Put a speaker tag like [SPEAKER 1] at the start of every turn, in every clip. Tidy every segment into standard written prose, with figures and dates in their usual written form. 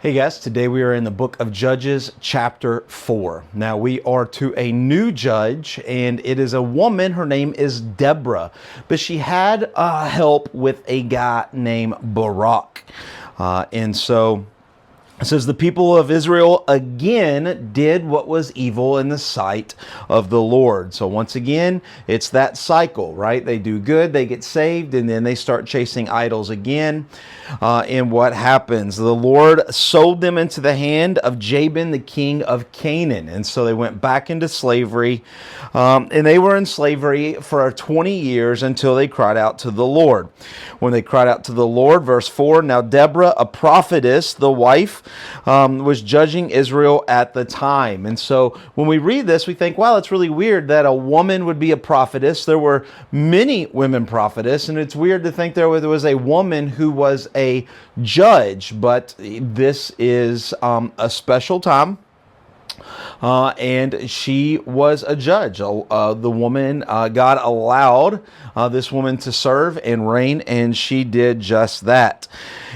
[SPEAKER 1] Hey guys, today we are in the book of Judges chapter 4. Now we are to a new judge, and it is a woman. Her name is Deborah, but she had help with a guy named Barak. It says, the people of Israel again did what was evil in the sight of the Lord. So once again, it's that cycle, right? They do good, they get saved, and then they start chasing idols again. And what happens? The Lord sold them into the hand of Jabin, the king of Canaan. And so they went back into slavery. And they were in slavery for 20 years until they cried out to the Lord. When they cried out to the Lord, verse 4, now Deborah, a prophetess, the wife, was judging Israel at the time. And so when we read this, we think, wow, it's really weird that a woman would be a prophetess. There were many women prophetess, and it's weird to think there was a woman who was a judge, but this is a special time. And she was a judge. The woman, God allowed this woman to serve and reign, and she did just that.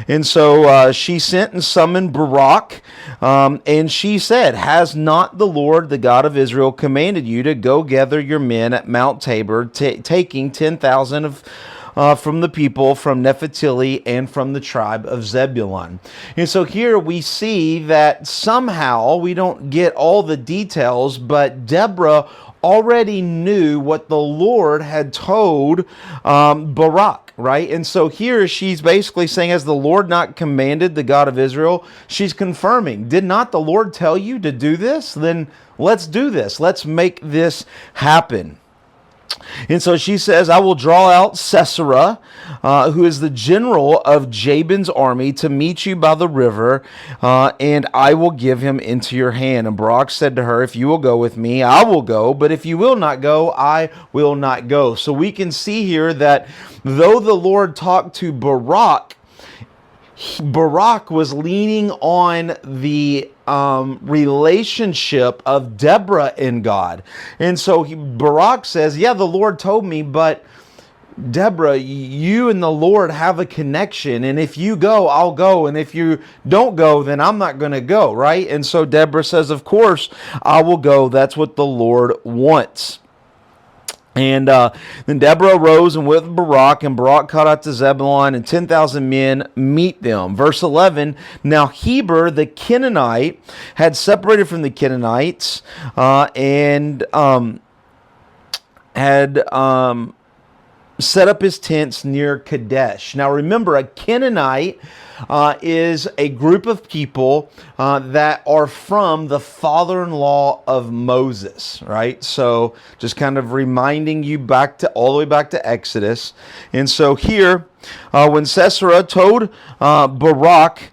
[SPEAKER 1] And so she sent and summoned Barak, and she said, has not the Lord, the God of Israel, commanded you to go gather your men at Mount Tabor, taking 10,000 of from the people from Naphtali and from the tribe of Zebulun. And so here we see that somehow, we don't get all the details, but Deborah already knew what the Lord had told Barak, right? And so here she's basically saying, has the Lord not commanded the God of Israel? She's confirming, did not the Lord tell you to do this? Then let's do this. Let's make this happen. And so she says, I will draw out Sisera, who is the general of Jabin's army, to meet you by the river, and I will give him into your hand. And Barak said to her, if you will go with me, I will go, but if you will not go, I will not go. So we can see here that though the Lord talked to Barak was leaning on the relationship of Deborah and God. And so Barak says, yeah, the Lord told me, but Deborah, you and the Lord have a connection. And if you go, I'll go. And if you don't go, then I'm not going to go, right? And so Deborah says, of course, I will go. That's what the Lord wants. And then Deborah arose and went with Barak, and Barak called out to Zebulun, and 10,000 men meet them. Verse 11, now Heber the Canaanite had separated from the Canaanites and had set up his tents near Kadesh. Now remember, a Canaanite is a group of people that are from the father-in-law of Moses, right? So just kind of reminding you all the way back to Exodus. And so here, when Sisera told Barak,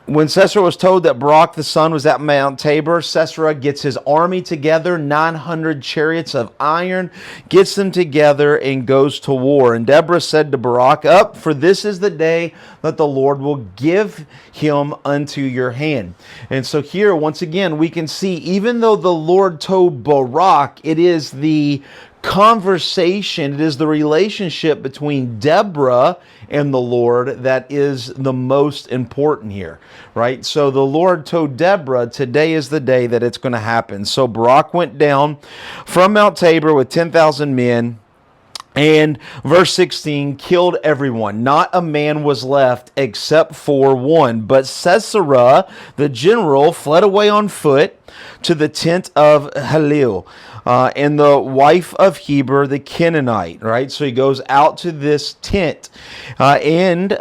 [SPEAKER 1] when Sisera was told that Barak the son was at Mount Tabor, Sisera gets his army together, 900 chariots of iron, gets them together and goes to war. And Deborah said to Barak, up, for this is the day that the Lord will give him unto your hand. And so here, once again, we can see, even though the Lord told Barak, it is the conversation, it is the relationship between Deborah and the Lord that is the most important here, right? So the Lord told Deborah, today is the day that it's going to happen. So Barak went down from Mount Tabor with 10,000 men, and verse 16, killed everyone. Not a man was left except for one. But Sisera, the general, fled away on foot to the tent of Halil, and the wife of Heber the Canaanite, right? So he goes out to this tent. And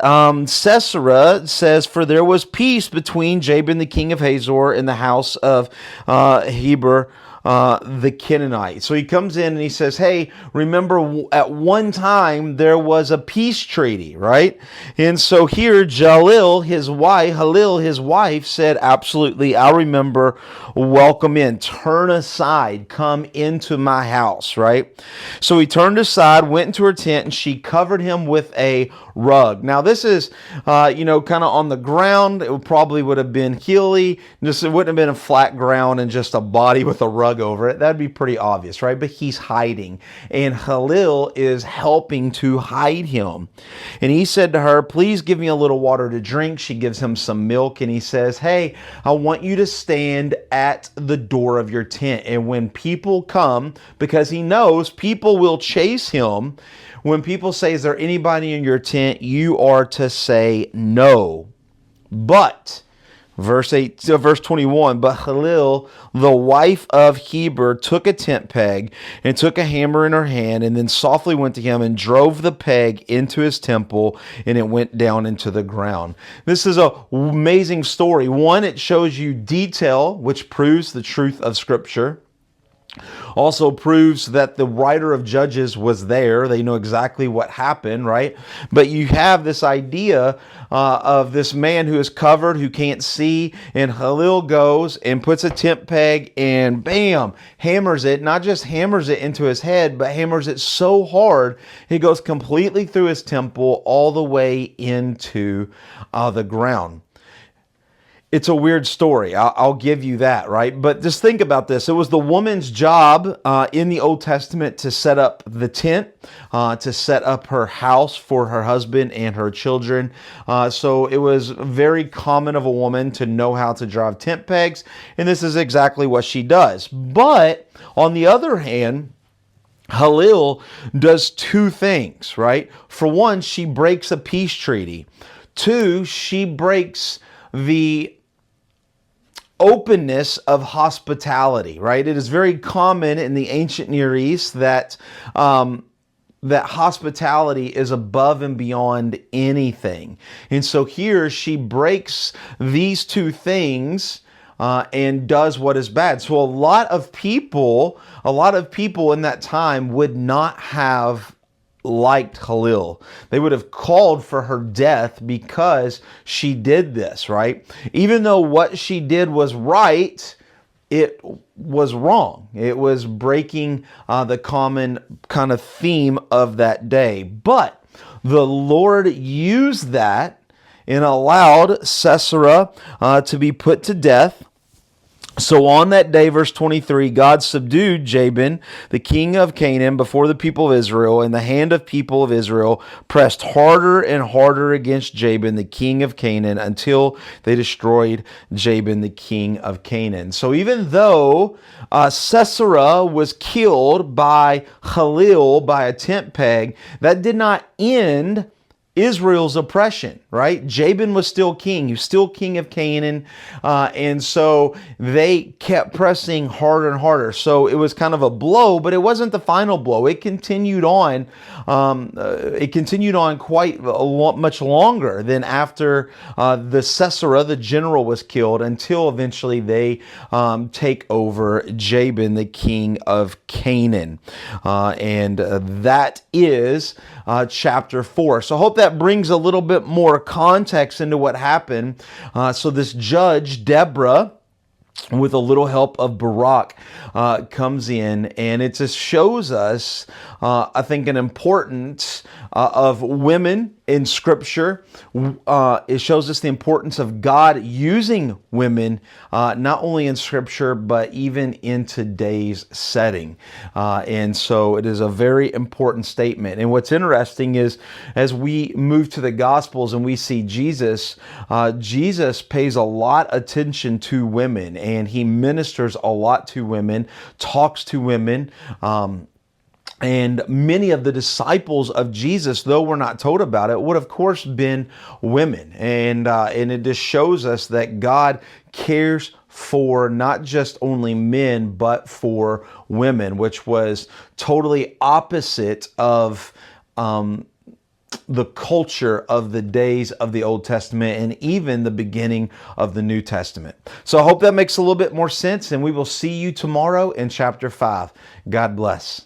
[SPEAKER 1] Sisera says, for there was peace between Jabin the king of Hazor and the house of Heber the Canaanite. So he comes in and he says, hey, remember at one time there was a peace treaty, right? And so here Halil, his wife, said, absolutely, I remember, welcome in, turn aside, come into my house, right? So he turned aside, went into her tent, and she covered him with a rug. Now this is, kind of on the ground. It probably would have been hilly. It wouldn't have been a flat ground and just a body with a rug rug over it. That'd be pretty obvious, right? But he's hiding. And Halil is helping to hide him. And he said to her, please give me a little water to drink. She gives him some milk and he says, hey, I want you to stand at the door of your tent. And when people come, because he knows people will chase him, when people say, is there anybody in your tent? You are to say no. But verse 21, but Halil, the wife of Heber, took a tent peg and took a hammer in her hand and then softly went to him and drove the peg into his temple, and it went down into the ground. This is an amazing story. One, it shows you detail, which proves the truth of Scripture. Also proves that the writer of Judges was there. They know exactly what happened, right? But you have this idea of this man who is covered, who can't see, and Halil goes and puts a tent peg and bam, hammers it. Not just hammers it into his head, but hammers it so hard, it goes completely through his temple all the way into the ground. It's a weird story. I'll give you that, right? But just think about this. It was the woman's job in the Old Testament to set up the tent, to set up her house for her husband and her children. So it was very common of a woman to know how to drive tent pegs, and this is exactly what she does. But on the other hand, Halil does two things, right? For one, she breaks a peace treaty. Two, she breaks the openness of hospitality, right? It is very common in the ancient Near East that that hospitality is above and beyond anything. And so here she breaks these two things and does what is bad. So a lot of people in that time would not have liked Halil. They would have called for her death because she did this, right? Even though what she did was right, it was wrong. It was breaking the common kind of theme of that day. But the Lord used that and allowed Sisera to be put to death. So on that day, verse 23, God subdued Jabin, the king of Canaan, before the people of Israel, and the hand of people of Israel pressed harder and harder against Jabin, the king of Canaan, until they destroyed Jabin, the king of Canaan. So even though Sisera was killed by Halil, by a tent peg, that did not end Israel's oppression, right? Jabin was still king. He was still king of Canaan. And so they kept pressing harder and harder. So it was kind of a blow, but it wasn't the final blow. It continued on. Quite much longer than after the Sisera, the general, was killed, until eventually they take over Jabin, the king of Canaan. And that is chapter 4. So I hope that brings a little bit more context into what happened. So this judge, Deborah, with a little help of Barak, comes in, and it just shows us, I think, an importance of women in Scripture. It shows us the importance of God using women, not only in Scripture, but even in today's setting. And so it is a very important statement. And what's interesting is, as we move to the Gospels and we see Jesus, Jesus pays a lot of attention to women, and he ministers a lot to women, talks to women. And many of the disciples of Jesus, though we're not told about it, would of course been women. And it just shows us that God cares for not just only men, but for women, which was totally opposite of the culture of the days of the Old Testament and even the beginning of the New Testament. So I hope that makes a little bit more sense, and we will see you tomorrow in chapter 5. God bless.